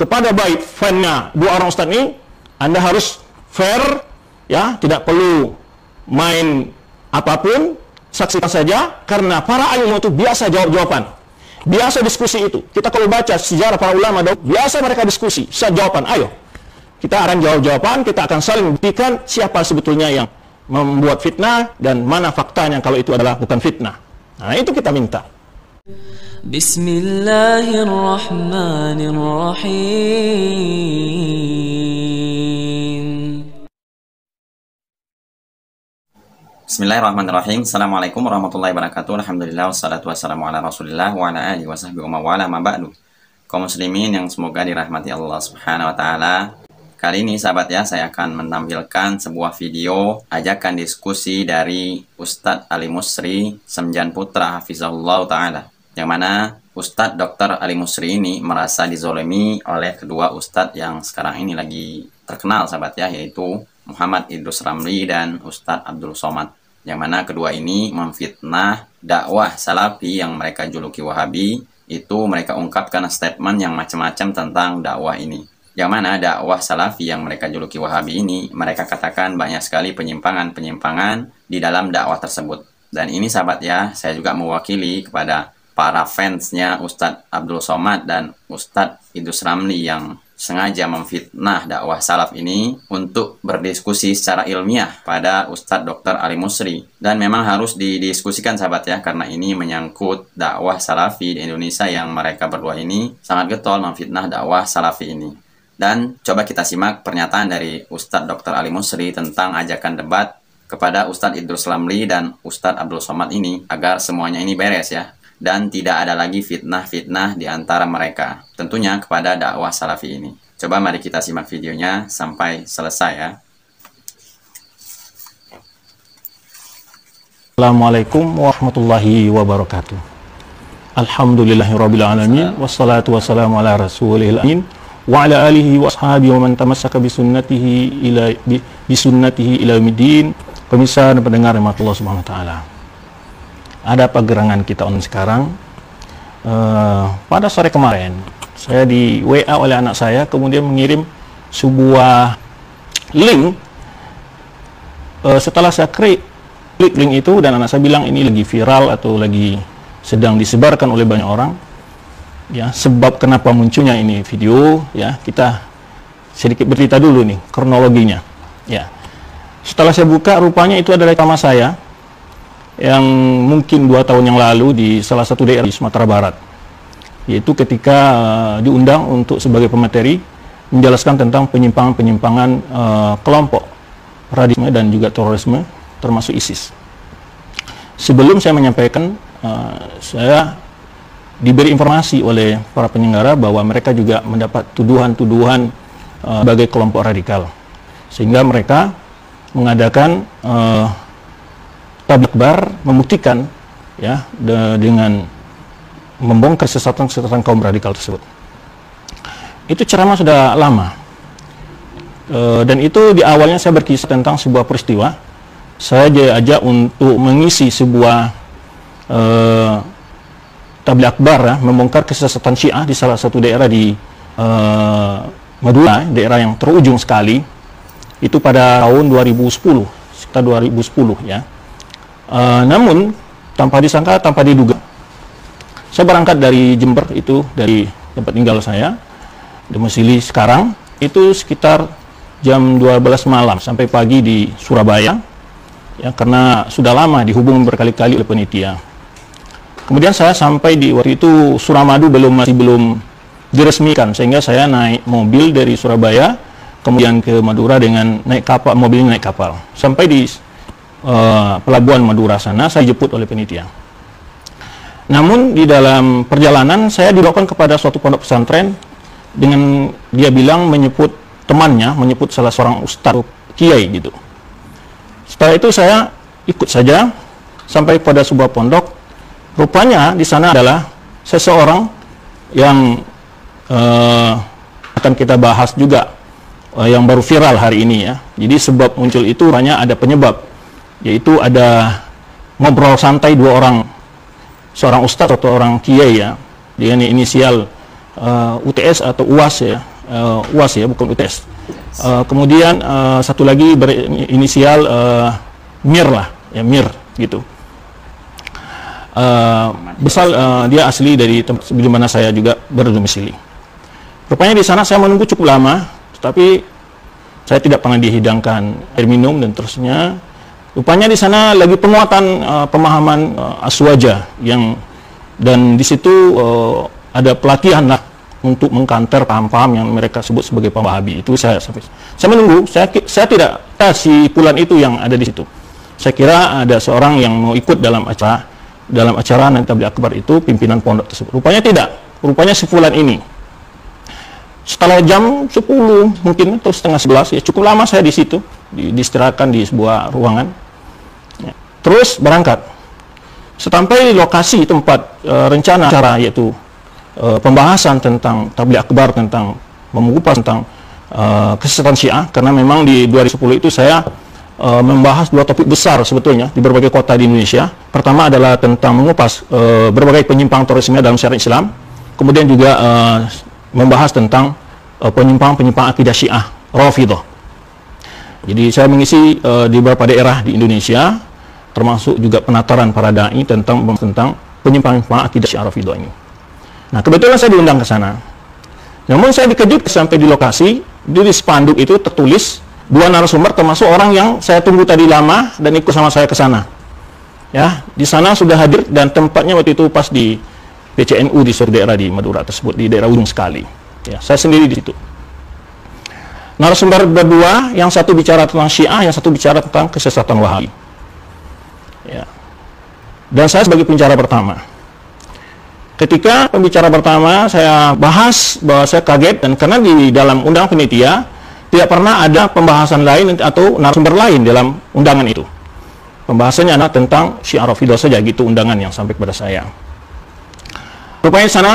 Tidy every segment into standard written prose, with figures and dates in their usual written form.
kepada baik fannya dua orang ustadz ini, Anda harus fair, ya, tidak perlu main apapun, saksikan saja, karena para ilmu itu biasa jawab-jawaban, biasa diskusi itu. Kita kalau baca sejarah para ulama, biasa mereka diskusi, saat jawaban, ayo, kita akan jawab-jawaban, kita akan saling buktikan siapa sebetulnya yang membuat fitnah dan mana faktanya kalau itu adalah bukan fitnah. Nah, itu kita minta. Bismillahirrahmanirrahim. Bismillahirrahmanirrahim. Assalamualaikum warahmatullahi wabarakatuh. Alhamdulillah wassalatu wassalamu ala Rasulillah wa ala alihi wa sahbihi wa mawala ma ba'du. Kaum muslimin yang semoga dirahmati Allah Subhanahu wa taala. Kali ini sahabat ya, saya akan menampilkan sebuah video ajakan diskusi dari Ustadz Ali Musri Semjan Putra Hafizahullah Ta'ala, yang mana Ustadz Dr. Ali Musri ini merasa dizolimi oleh kedua Ustadz yang sekarang ini lagi terkenal sahabat ya, yaitu Muhammad Idrus Ramli dan Ustadz Abdul Somad, yang mana kedua ini memfitnah dakwah salafi yang mereka juluki Wahabi. Itu mereka ungkapkan statement yang macam-macam tentang dakwah ini, yang mana dakwah salafi yang mereka juluki Wahabi ini, mereka katakan banyak sekali penyimpangan-penyimpangan di dalam dakwah tersebut. Dan ini sahabat ya, saya juga mewakili kepada para fansnya Ustadz Abdul Somad dan Ustadz Idrus Ramli yang sengaja memfitnah dakwah salaf ini untuk berdiskusi secara ilmiah pada Ustadz Dr. Ali Musri. Dan memang harus didiskusikan sahabat ya, karena ini menyangkut dakwah salafi di Indonesia yang mereka berdua ini sangat getol memfitnah dakwah salafi ini. Dan coba kita simak pernyataan dari Ustadz Dr. Ali Musri tentang ajakan debat kepada Ustadz Idrus Ramli dan Ustadz Abdul Somad ini, agar semuanya ini beres ya, dan tidak ada lagi fitnah-fitnah di antara mereka, tentunya kepada dakwah salafi ini. Coba mari kita simak videonya sampai selesai ya. Assalamualaikum warahmatullahi wabarakatuh. Alhamdulillahirabbil alamin, wassalatu wassalamu ala rasulil amin wa ala alihi wa ashabihi wa man tamassaka bisunnatihi ila yaumiddin. Pemirsa dan pendengar rahmatullah subhanahu wa ta'ala, ada apa gerangan kita on sekarang? Pada sore kemarin saya di WA oleh anak saya, kemudian mengirim sebuah link. Setelah saya klik link itu, dan anak saya bilang ini lagi viral atau lagi sedang disebarkan oleh banyak orang ya. Sebab kenapa munculnya ini video ya, kita sedikit bercerita dulu nih kronologinya ya. Setelah saya buka, rupanya itu adalah ceramah saya yang mungkin 2 tahun yang lalu di salah satu daerah di Sumatera Barat, yaitu ketika diundang untuk sebagai pemateri menjelaskan tentang penyimpangan-penyimpangan kelompok radikalisme dan juga terorisme termasuk ISIS. Sebelum saya menyampaikan, saya diberi informasi oleh para penyelenggara bahwa mereka juga mendapat tuduhan-tuduhan sebagai kelompok radikal, sehingga mereka mengadakan tabligh akbar membuktikan ya dengan membongkar kesesatan kaum radikal tersebut. Itu ceramah sudah lama, dan itu di awalnya saya berkisah tentang sebuah peristiwa. Saya diajak untuk mengisi sebuah tabligh akbar ya, membongkar kesesatan Syiah di salah satu daerah di Madura, daerah yang terujung sekali. Itu pada tahun 2010, sekitar 2010 ya. Namun tanpa disangka, tanpa diduga, saya berangkat dari Jember, itu dari tempat tinggal saya, domisili sekarang, itu sekitar jam 12 malam sampai pagi di Surabaya ya, karena sudah lama dihubungi berkali-kali oleh panitia. Kemudian saya sampai di waktu itu Suramadu masih belum diresmikan, sehingga saya naik mobil dari Surabaya kemudian ke Madura dengan naik kapal, mobilnya naik kapal sampai di pelabuhan Madura sana. Saya dijemput oleh panitia. Namun di dalam perjalanan saya dibawakan kepada suatu pondok pesantren dengan dia bilang menyebut temannya, menyebut salah seorang ustadz kiai gitu. Setelah itu saya ikut saja sampai pada sebuah pondok. Rupanya di sana adalah seseorang yang akan kita bahas juga, yang baru viral hari ini ya. Jadi sebab muncul itu hanya ada penyebab, yaitu ada ngobrol santai 2 orang, seorang ustadz atau orang kiai ya, dengan inisial UTS atau UAS ya, UAS ya, bukan UTS. Kemudian satu lagi berinisial Mir lah, ya Mir gitu. Dia asli dari tempat di mana saya juga berdomisili. Rupanya di sana saya menunggu cukup lama, tetapi saya tidak pernah dihidangkan air minum dan terusnya. Rupanya di sana lagi penguatan pemahaman aswaja dan di situ ada pelatihan lah untuk mengkanter paham-paham yang mereka sebut sebagai paham Wahabi. Itu saya menunggu. Saya tidak tahu si Fulan itu yang ada di situ. Saya kira ada seorang yang mau ikut dalam acara nanti tabligh akbar itu, pimpinan pondok tersebut. Rupanya tidak. Rupanya si Fulan ini. Setelah jam 10 mungkin atau setengah 11 ya, cukup lama saya di situ, diistirahatkan di sebuah ruangan. Ya. Terus berangkat. Sampai di lokasi tempat rencana acara, yaitu pembahasan tentang tabligh akbar, tentang mengupas tentang kesesatan Syiah, karena memang di 2010 itu saya membahas dua topik besar sebetulnya di berbagai kota di Indonesia. Pertama adalah tentang mengupas berbagai penyimpang terorisme dalam syariat Islam, kemudian juga membahas tentang penyimpang akidah Syiah Rafidhah. Jadi saya mengisi di beberapa daerah di Indonesia, termasuk juga penataran para dai tentang penyimpang akidah Syiah Rafidhah ini. Nah, kebetulan saya diundang ke sana. Namun saya dikejut sampai di lokasi, di spanduk itu tertulis dua narasumber termasuk orang yang saya tunggu tadi lama dan ikut sama saya ke sana. Ya, di sana sudah hadir dan tempatnya waktu itu pas di PCNU di suatu daerah di Madura tersebut, di daerah ujung sekali. Ya, saya sendiri di situ. Narasumber berdua, yang satu bicara tentang Syiah, yang satu bicara tentang kesesatan Wahabi. Ya. Dan saya sebagai pembicara pertama. Ketika pembicara pertama saya bahas bahwa saya kaget, dan karena di dalam undangan panitia tidak pernah ada pembahasan lain atau narasumber lain dalam undangan itu. Pembahasannya adalah tentang Syiah Rafidhah saja gitu undangan yang sampai kepada saya. Rupanya di sana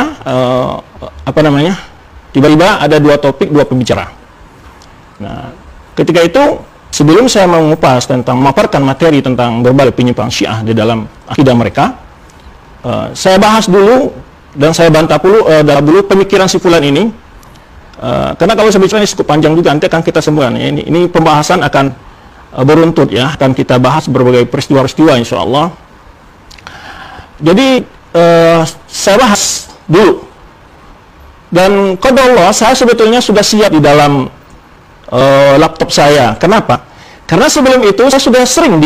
tiba-tiba ada dua topik, dua pembicara. Nah, ketika itu sebelum saya mengupas tentang memaparkan materi tentang berbagai penyimpang Syiah di dalam akidah mereka, saya bahas dulu dan saya bantah dulu pemikiran si Fulan ini, karena kalau saya bicara ini cukup panjang juga, nanti akan kita sambungkan. Ini pembahasan akan beruntut ya, akan kita bahas berbagai peristiwa-peristiwa insya Allah. Jadi saya bahas dulu, dan qadarullah saya sebetulnya sudah siap di dalam laptop saya. Kenapa? Karena sebelum itu saya sudah sering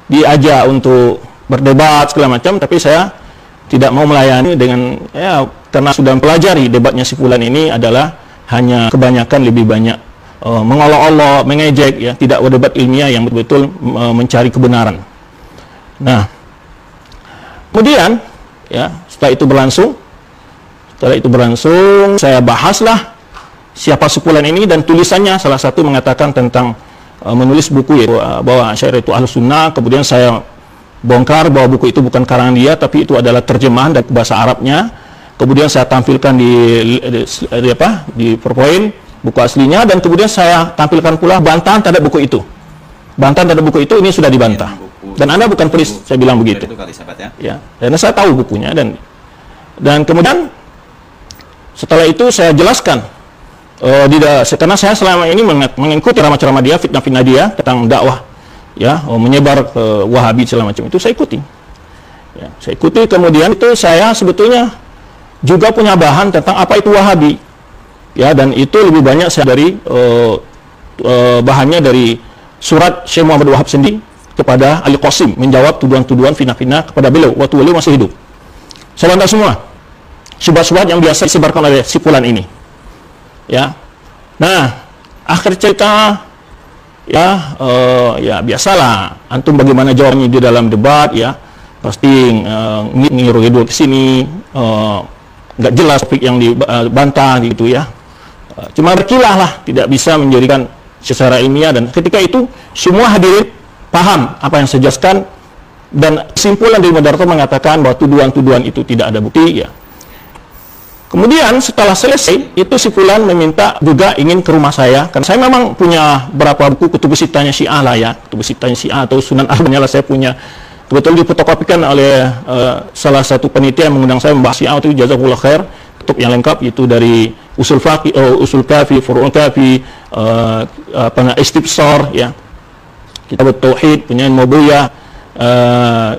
diajak untuk berdebat segala macam, tapi saya tidak mau melayani dengan karena sudah mempelajari debatnya si Fulan ini adalah hanya kebanyakan lebih banyak mengolok-olok, mengejek ya, tidak berdebat ilmiah yang betul-betul mencari kebenaran. Nah, kemudian ya setelah itu berlangsung saya bahaslah siapa si Fulan ini, dan tulisannya salah satu mengatakan tentang menulis buku yaitu bahwa Asy'ariyah itu Ahlus Sunnah. Kemudian saya bongkar bahwa buku itu bukan karangan dia, tapi itu adalah terjemahan dari bahasa Arabnya. Kemudian saya tampilkan di PowerPoint buku aslinya, dan kemudian saya tampilkan pula bantahan terhadap buku itu. Bantahan terhadap buku itu ini sudah dibantah. Dan Anda bukan penulis, saya bilang begitu. Ya, karena saya tahu bukunya, dan kemudian setelah itu saya jelaskan karena saya selama ini mengikuti ceramah-ceramah dia, fitnah-fitnah dia tentang dakwah ya, menyebar ke Wahabi segala macam, itu saya ikuti. Ya, saya ikuti. Kemudian itu saya sebetulnya juga punya bahan tentang apa itu Wahabi. Ya, dan itu lebih banyak saya dari bahannya dari surat Syekh Muhammad Wahab sendiri kepada Ali Qasim, menjawab tuduhan-tuduhan fitnah-fitnah kepada beliau waktu beliau masih hidup. Saya bantah semua syubhat-syubhat yang biasa disebarkan oleh si Fulan ini. Ya. Nah, akhir cerita ya biasalah antum bagaimana jawabnya di dalam debat ya, pasti ngiru-ngiru ke sini, nggak jelas topik yang dibantah gitu ya. Cuma berkilah lah, tidak bisa menjadikan secara ilmiah, dan ketika itu semua hadirin paham apa yang saya jelaskan, dan kesimpulan dari moderator mengatakan bahwa tuduhan-tuduhan itu tidak ada bukti ya. Kemudian setelah selesai itu si Fulan meminta juga ingin ke rumah saya, karena saya memang punya berapa buku kutubus sittahnya Syiah lah ya, kutubus sittahnya Syiah atau Sunan Arba'ah lah saya punya, kebetulan difotokopikan oleh salah satu penitia yang mengundang saya membahas Syiah itu, jazakallahu khair, kutub yang lengkap itu dari usul faqih, usul kafi, furu'ul kafi, istibsar, ya, kitab tauhid, punya Mawduyah,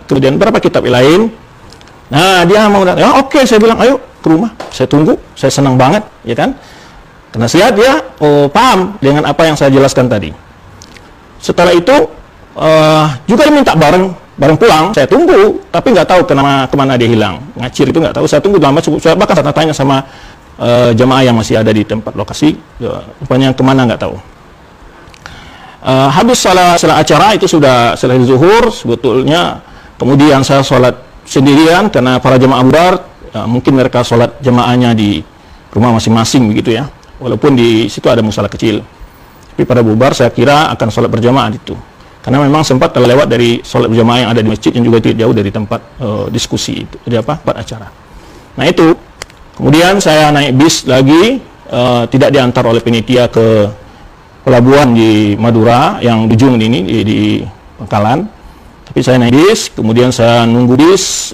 kemudian berapa kitab lain. Nah, dia mau datang, ya oke, saya bilang ayo ke rumah, saya tunggu, saya senang banget, ya kan? Karena saya dia paham dengan apa yang saya jelaskan tadi. Setelah itu juga minta bareng pulang, saya tunggu, tapi nggak tahu kemana dia hilang, ngacir itu nggak tahu. Saya tunggu lama, saya bahkan saya tanya sama jemaah yang masih ada di tempat lokasi, rupanya kemana nggak tahu. Habis salat acara itu sudah selesai zuhur sebetulnya, kemudian saya sholat sendirian karena para jemaah bubar, mungkin mereka sholat jemaahnya di rumah masing-masing begitu ya, walaupun di situ ada musala kecil. Tapi pada bubar saya kira akan sholat berjamaah itu, karena memang sempat terlewat dari sholat berjamaah yang ada di masjid yang juga tidak jauh dari tempat diskusi itu, tempat acara. Nah itu, kemudian saya naik bis lagi, tidak diantar oleh penitia ke pelabuhan di Madura yang di ujung ini di Bangkalan, tapi saya naik bis, kemudian saya nunggu bis,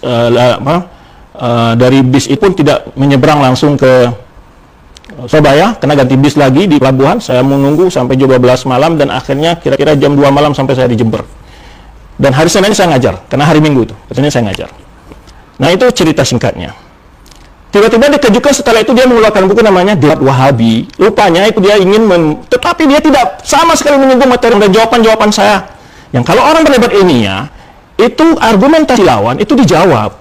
dari bis itu pun tidak menyeberang langsung ke Surabaya, kena ganti bis lagi di pelabuhan. Saya menunggu sampai jam 12 malam dan akhirnya kira-kira jam 2 malam sampai saya di Jember. Dan hari Senin saya ngajar, karena hari Minggu itu, biasanya saya ngajar. Nah itu cerita singkatnya. Tiba-tiba dikejutkan setelah itu dia mengeluarkan buku namanya Debat Wahabi. Rupanya itu dia ingin tetapi dia tidak sama sekali menyinggung materi dan jawaban-jawaban saya. Yang kalau orang berdebat ini ya, itu argumentasi lawan itu dijawab,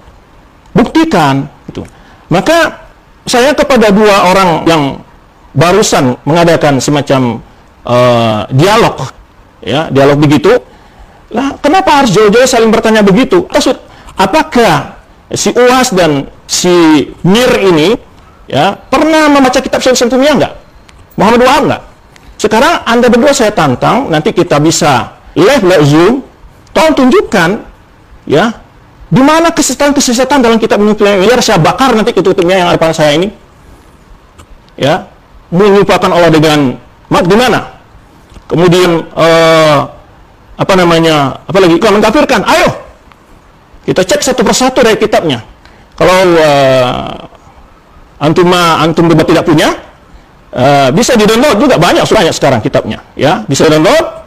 buktikan gitu. Maka saya kepada dua orang yang barusan mengadakan semacam dialog, ya, dialog begitu, lah kenapa harus jauh-jauh saling bertanya begitu? Apakah si Uwas dan si Mir ini, ya, pernah membaca kitab Syekh Sentumiyah enggak? Muhammad Wahab enggak? Sekarang Anda berdua saya tantang, nanti kita bisa live Zoom, tolong tunjukkan, ya, di mana kesesatan dalam kitab biar saya bakar nanti tutupnya yang ada pada saya ini, ya, menyerupakan Allah dengan di mana? Kemudian apalagi kalau mengkafirkan, ayo kita cek satu persatu dari kitabnya. Kalau antum debat tidak punya, bisa di-download juga, banyak sekarang kitabnya, ya, bisa download,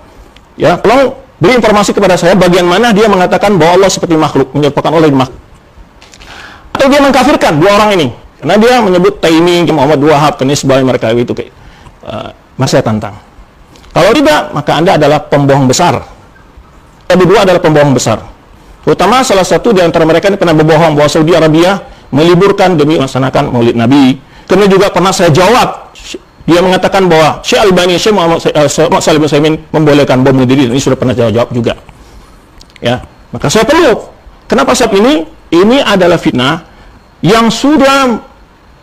ya. Tolong beri informasi kepada saya bagian mana dia mengatakan bahwa Allah seperti makhluk, menyerupakan Allah dengan makhluk. Atau dia mengkafirkan dua orang ini, karena dia menyebut Taimi, Muhammad Wahab, Kenisbah, mereka itu kayak masih tantang. Kalau tidak, maka Anda adalah pembohong besar. Kita berdua adalah pembohong besar. Terutama salah satu di antara mereka ini pernah berbohong bahwa Saudi Arabia meliburkan demi melaksanakan Maulid Nabi. Kemudian juga pernah saya jawab, dia mengatakan bahwa Syekh Albani, Syekh Muhammad Shalih bin Utsaimin membolehkan bom bunuh diri. Ini sudah pernah saya jawab juga. Ya, maka saya perlu. Kenapa saat ini? Ini adalah fitnah yang sudah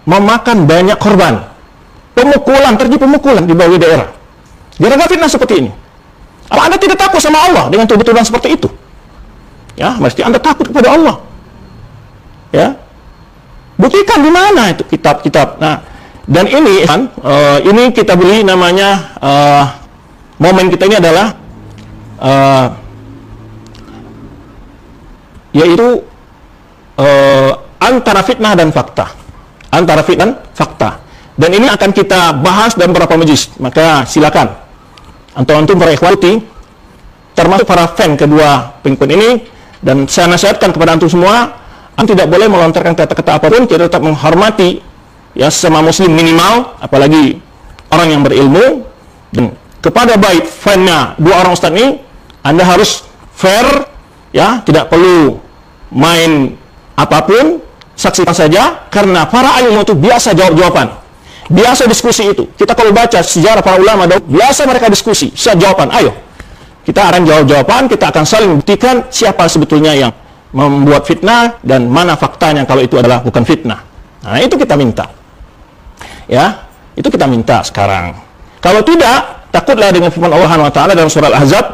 memakan banyak korban. Pemukulan, terjadi pemukulan di berbagai daerah. Gara-gara fitnah seperti ini. Apa Anda tidak takut sama Allah dengan tuduhan seperti itu? Ya, mesti Anda takut kepada Allah. Ya, buktikan di mana itu kitab-kitab. Nah, dan ini kan, ini kita beri namanya, momen kita ini adalah yaitu antara fitnah dan fakta. Antara fitnah dan fakta. Dan ini akan kita bahas dalam beberapa majlis. Maka silakan antum para ikhwati, termasuk para fan kedua pengikut ini, dan saya nasihatkan kepada antum semua, antum tidak boleh melontarkan kata-kata apapun, kita tetap menghormati, ya, sesama muslim minimal, apalagi orang yang berilmu. Dan kepada baik fan-nya dua orang ustaz ini, Anda harus fair, ya, tidak perlu main apapun, saksikan saja, karena para ilmu itu biasa jawab-jawaban, biasa diskusi itu. Kita kalau baca sejarah para ulama, biasa mereka diskusi, siap jawaban, ayo kita akan jawab-jawaban, kita akan saling buktikan siapa sebetulnya yang membuat fitnah dan mana faktanya kalau itu adalah bukan fitnah. Nah, itu kita minta. Ya, itu kita minta sekarang. Kalau tidak, takutlah dengan firman Allah Subhanahu wa taala dalam surah Al-Ahzab,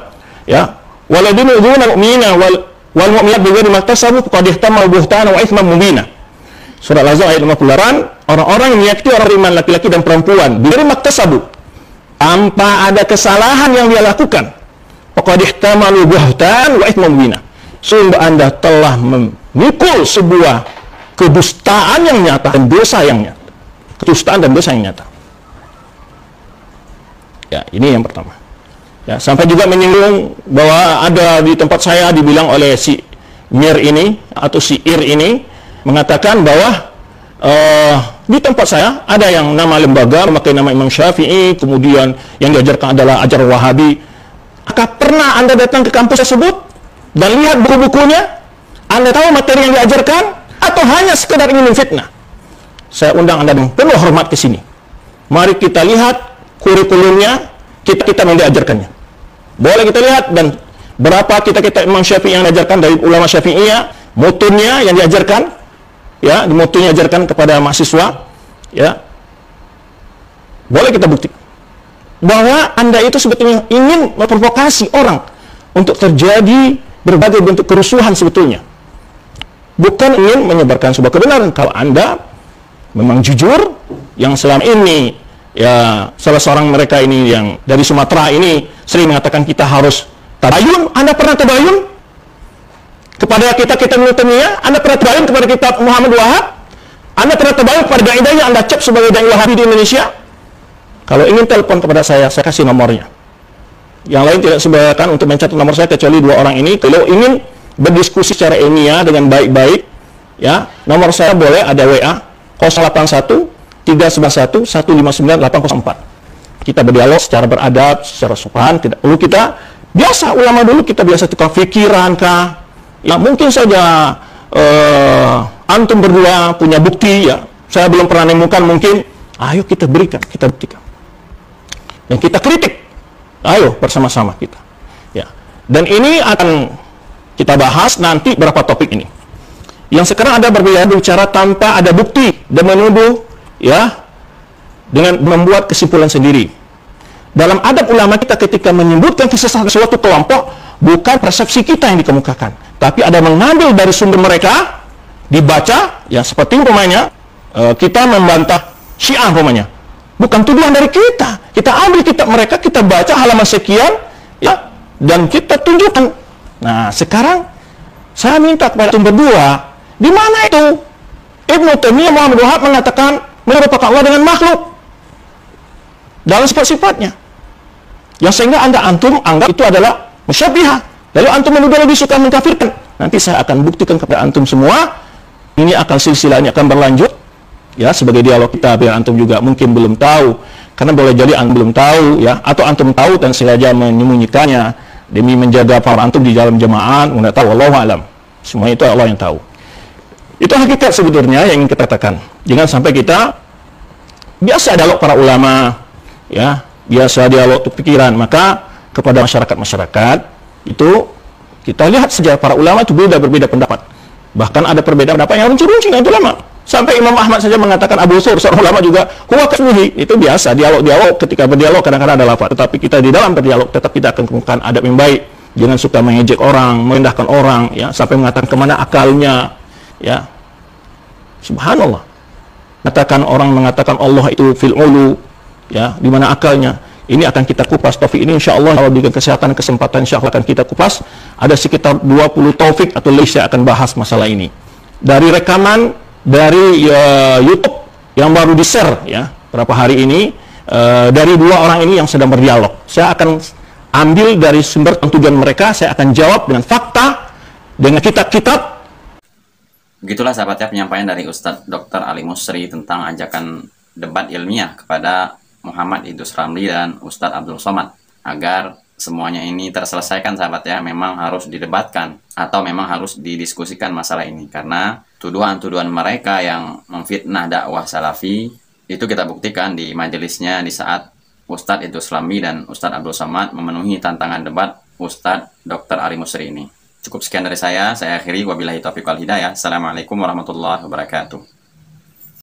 ya, waladina yu'minuna mu'mina wal mu'minat bighairi maktasabu faqad ihtamalu buhtanan wa itsman mubina. Surah Al-Ahzab ayat 58, orang-orang yang menyakiti orang beriman laki-laki dan perempuan bighairi maktasabu, tanpa ada kesalahan yang dia lakukan, faqad ihtamalu buhtanan wa itsman mubina. Sungguh Anda telah memikul sebuah kedustaan yang nyata dan dosa yang nyata. kedustaan dan dosa yang nyata. Ya, ini yang pertama. Ya, sampai juga menyinggung bahwa ada di tempat saya dibilang oleh si Mir ini atau si Ir ini mengatakan bahwa di tempat saya ada yang nama lembaga memakai nama Imam Syafi'i, kemudian yang diajarkan adalah ajaran Wahabi. Apakah pernah Anda datang ke kampus tersebut dan lihat buku-bukunya? Anda tahu materi yang diajarkan atau hanya sekedar ingin memfitnah? Saya undang Anda dengan penuh hormat ke sini. Mari kita lihat kurikulumnya, kita yang diajarkannya. Boleh kita lihat dan berapa kita Imam Syafi'i yang diajarkan dari ulama Syafi'iyah, mutunnya yang diajarkan, ya, mutunnya diajarkan kepada mahasiswa, ya. Boleh kita buktikan bahwa Anda itu sebetulnya ingin memprovokasi orang untuk terjadi berbagai bentuk kerusuhan sebetulnya. Bukan ingin menyebarkan sebuah kebenaran. Kalau Anda memang jujur, yang selama ini ya salah seorang mereka ini yang dari Sumatera ini sering mengatakan kita harus tabayun. Anda pernah tabayun kepada kita Nurtaniyah? Anda pernah tabayun kepada kitab Muhammad Wahab? Anda pernah tabayun kepada dai yang Anda cap sebagai dai Wahabi di Indonesia? Kalau ingin telepon kepada saya kasih nomornya. Yang lain tidak sebayakan untuk mencatat nomor saya kecuali dua orang ini. Kalau ingin berdiskusi secara ilmiah dengan baik-baik, ya, nomor saya boleh ada WA 081 391 159 804. Kita berdialog secara beradab, secara sopan, tidak perlu kita biasa ulama dulu kita biasa tukar pikiran kah? Ya mungkin saja antum berdua punya bukti, ya. Saya belum pernah nemukan, mungkin ayo kita berikan, kita buktikan. Dan kita kritik. Ayo bersama-sama kita. Ya. Dan ini akan kita bahas nanti berapa topik ini. Yang sekarang ada berbeda bicara tanpa ada bukti dan menuduh, ya, dengan membuat kesimpulan sendiri. Dalam adab ulama kita ketika menyebutkan kesesatan suatu kelompok, bukan persepsi kita yang dikemukakan, tapi ada mengambil dari sumber mereka, dibaca, ya seperti umpamanya kita membantah Syiah umpamanya. Bukan tuduhan dari kita. Kita ambil kitab mereka, kita baca halaman sekian, ya, dan kita tunjukkan. Nah, sekarang saya minta kepada sumber dua, di mana itu Ibnu Taimiyah Muhammad Wahab mengatakan merupakan Allah dengan makhluk dalam sifat-sifatnya, yang sehingga antum anggap itu adalah musyabbihah. Lalu antum menuduh lebih suka mengkafirkan. Nanti saya akan buktikan kepada antum semua. Ini akan silsilahnya akan berlanjut, ya, sebagai dialog kita biar antum juga mungkin belum tahu, karena boleh jadi antum belum tahu, ya, atau antum tahu dan sengaja menyembunyikannya demi menjaga para antum di dalam jemaah. Nggak tahu, wallahu alam. Semua itu Allah yang tahu. Itu hakikat sebetulnya yang ingin kita katakan. Jangan sampai kita biasa dialog para ulama, ya, biasa dialog pikiran. Maka kepada masyarakat itu kita lihat saja para ulama itu berbeda pendapat. Bahkan ada perbedaan pendapat yang runcing-runcing dengan ulama. Sampai Imam Ahmad saja mengatakan Abu Sur, seorang ulama juga, huwa kasmuhi. Itu biasa, dialog ketika berdialog kadang-kadang ada lafaz. Tetapi kita di dalam berdialog tetap kita akan kemukakan adab yang baik. Jangan suka mengejek orang, merendahkan orang, ya, sampai mengatakan kemana akalnya, ya. Subhanallah. Orang mengatakan Allah itu fil ulu, ya, di mana akalnya. Ini akan kita kupas topik ini insyaallah, kalau diberikan kesehatan kesempatan insyaallah akan kita kupas. Ada sekitar 20 topik atau list yang akan bahas masalah ini. Dari rekaman dari YouTube yang baru di-share, ya, berapa hari ini, dari dua orang ini yang sedang berdialog. Saya akan ambil dari sumber tujuan mereka, saya akan jawab dengan fakta, dengan kitab-kitab. Begitulah sahabat ya penyampaian dari Ustadz Dr. Ali Musri tentang ajakan debat ilmiah kepada Muhammad Idrus Ramli dan Ustadz Abdul Somad. Agar semuanya ini terselesaikan sahabat ya, memang harus didebatkan atau memang harus didiskusikan masalah ini. Karena tuduhan-tuduhan mereka yang memfitnah dakwah salafi itu kita buktikan di majelisnya di saat Ustadz Idrus Ramli dan Ustadz Abdul Somad memenuhi tantangan debat Ustadz Dr. Ali Musri ini. Cukup sekian dari saya akhiri, wabillahi taufiq wal hidayah. Assalamualaikum warahmatullahi wabarakatuh.